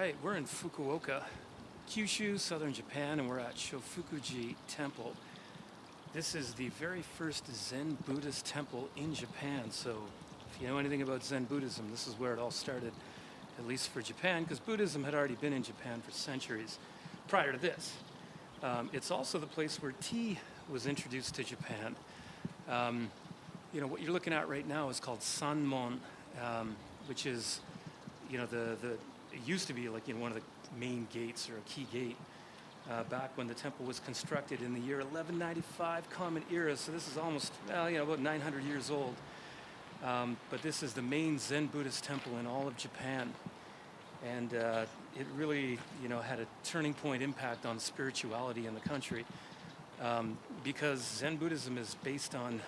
right, we're in Fukuoka, Kyushu, southern Japan, and we're at Shōfuku-ji Temple. This is the very first Zen Buddhist temple in Japan, so if you know anything about Zen Buddhism, this is where it all started, at least for Japan, because Buddhism had already been in Japan for centuries prior to this. It's also the place where tea was introduced to Japan. What you're looking at right now is called Sanmon, which is, it used to be like, one of the main gates or a key gate back when the temple was constructed in the year 1195 Common Era. So this is almost, about 900 years old. But this is the main Zen Buddhist temple in all of Japan. And it really, had a turning point impact on spirituality in the country. Because Zen Buddhism is based on,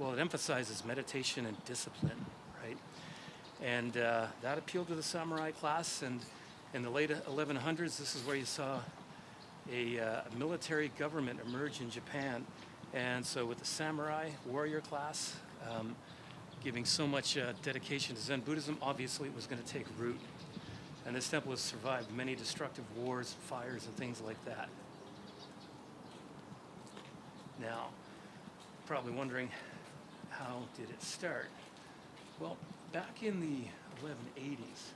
it emphasizes meditation and discipline, right? And that appealed to the samurai class, and in the late 1100s, this is where you saw a military government emerge in Japan. And so with the samurai warrior class giving so much dedication to Zen Buddhism, obviously it was going to take root. And this temple has survived many destructive wars, fires, and things like that. Now, probably wondering, how did it start? Well, back in the 1180s,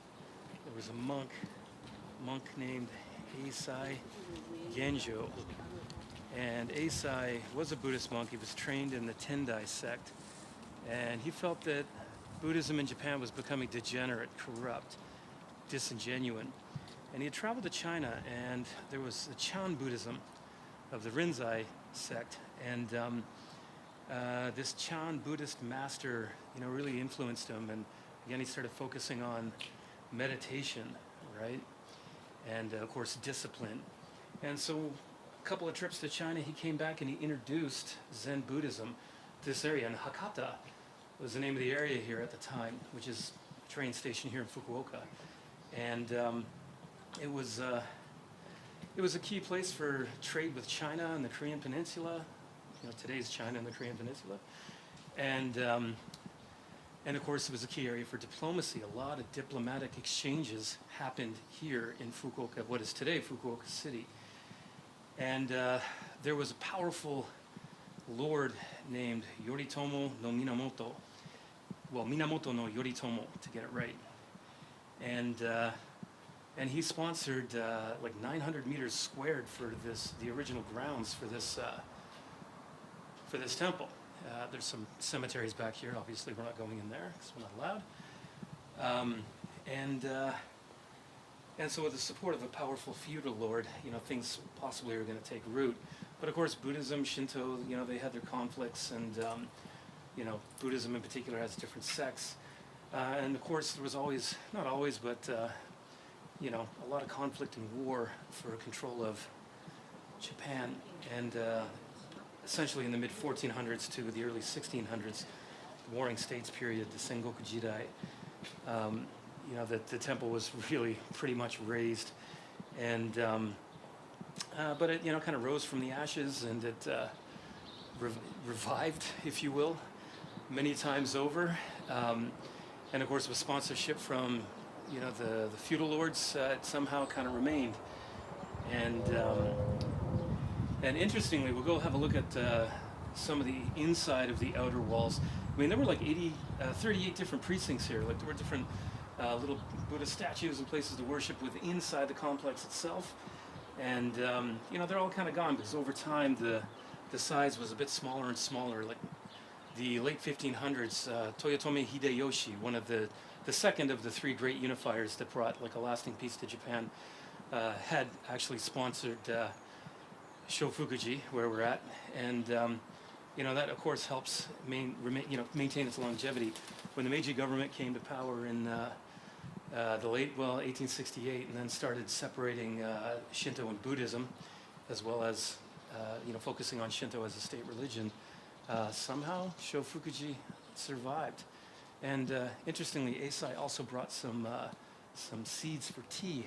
there was a monk named Eisai Genjo. And Eisai was a Buddhist monk. He was trained in the Tendai sect. And he felt that Buddhism in Japan was becoming degenerate, corrupt, disingenuous. And he had traveled to China, and there was the Chan Buddhism of the Rinzai sect. And this Chan Buddhist master, really influenced him. And again, he started focusing on meditation, right? And of course, discipline. And so a couple of trips to China, he came back and he introduced Zen Buddhism to this area. And Hakata was the name of the area here at the time, which is a train station here in Fukuoka. And it was a key place for trade with China and the Korean peninsula. Today's China and the Korean peninsula. And of course, it was a key area for diplomacy. A lot of diplomatic exchanges happened here in Fukuoka, what is today Fukuoka City. And there was a powerful lord named Yoritomo no Minamoto. Well, Minamoto no Yoritomo, to get it right. And he sponsored like 900 meters squared for the original grounds for this temple. There's some cemeteries back here. Obviously, we're not going in there because we're not allowed. And so with the support of a powerful feudal lord, things possibly are going to take root. But of course, Buddhism, Shinto, they had their conflicts, and Buddhism in particular has different sects. And of course, there was always, not always, but a lot of conflict and war for control of Japan. And essentially in the mid-1400s to the early 1600s, the Warring States period, the Sengoku Jidai, the temple was really pretty much razed. And but it kind of rose from the ashes, and it revived, if you will, many times over. And of course, with sponsorship from the feudal lords, it somehow kind of remained. And interestingly, we'll go have a look at some of the inside of the outer walls. I mean, there were like 38 different precincts here. Like, there were different little Buddhist statues and places to worship within inside the complex itself. And they're all kind of gone because over time the size was a bit smaller and smaller. Like the late 1500s, Toyotomi Hideyoshi, one of the second of the three great unifiers that brought like a lasting peace to Japan, had actually sponsored Shōfuku-ji, where we're at, and that of course helps maintain its longevity. When the Meiji government came to power in the late 1868, and then started separating Shinto and Buddhism, as well as focusing on Shinto as a state religion, somehow Shōfuku-ji survived. And interestingly, Eisai also brought some seeds for tea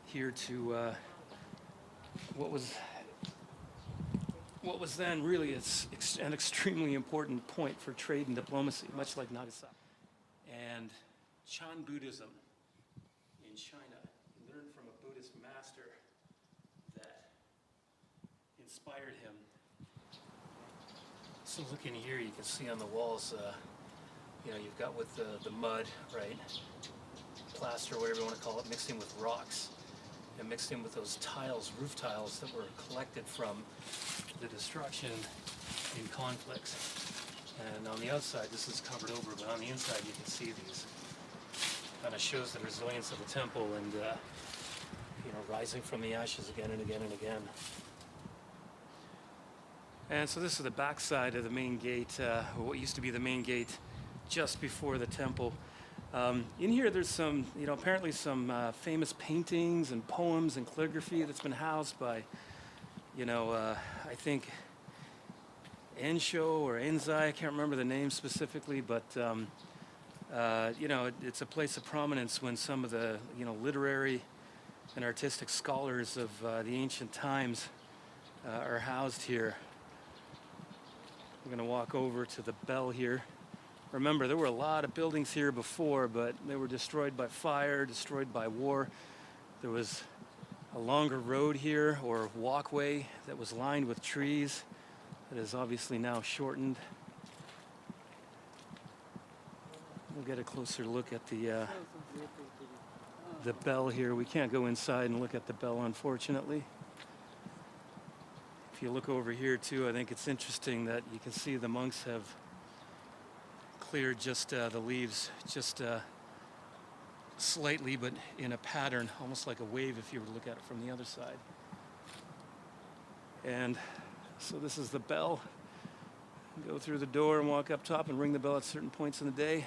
here to what was then really an extremely important point for trade and diplomacy, much like Nagasaki. And Chan Buddhism in China, in Buddhist master that inspired him. So looking here, you can see on the walls, you've got with the mud, right? Plaster, whatever you want to call it, mixed in with rocks. And mixed in with those tiles, roof tiles that were collected from the destruction in conflicts. And on the outside, this is covered over, but on the inside you can see these. Kind of shows the resilience of the temple and, rising from the ashes again and again and again. And so this is the back side of the main gate, what used to be the main gate just before the temple. In here there's some, apparently some famous paintings and poems and calligraphy that's been housed by, I think Ensho or Eisai, I can't remember the name specifically, but, it's a place of prominence when some of the, literary and artistic scholars of the ancient times are housed here. We're going to walk over to the bell here. Remember, there were a lot of buildings here before, but they were destroyed by fire, destroyed by war. There was a longer road here, or walkway, that was lined with trees that is obviously now shortened. We'll get a closer look at the bell here. We can't go inside and look at the bell, unfortunately. If you look over here too, I think it's interesting that you can see the monks have cleared just the leaves just slightly, but in a pattern, almost like a wave if you were to look at it from the other side. And so this is the bell. Go through the door and walk up top and ring the bell at certain points in the day.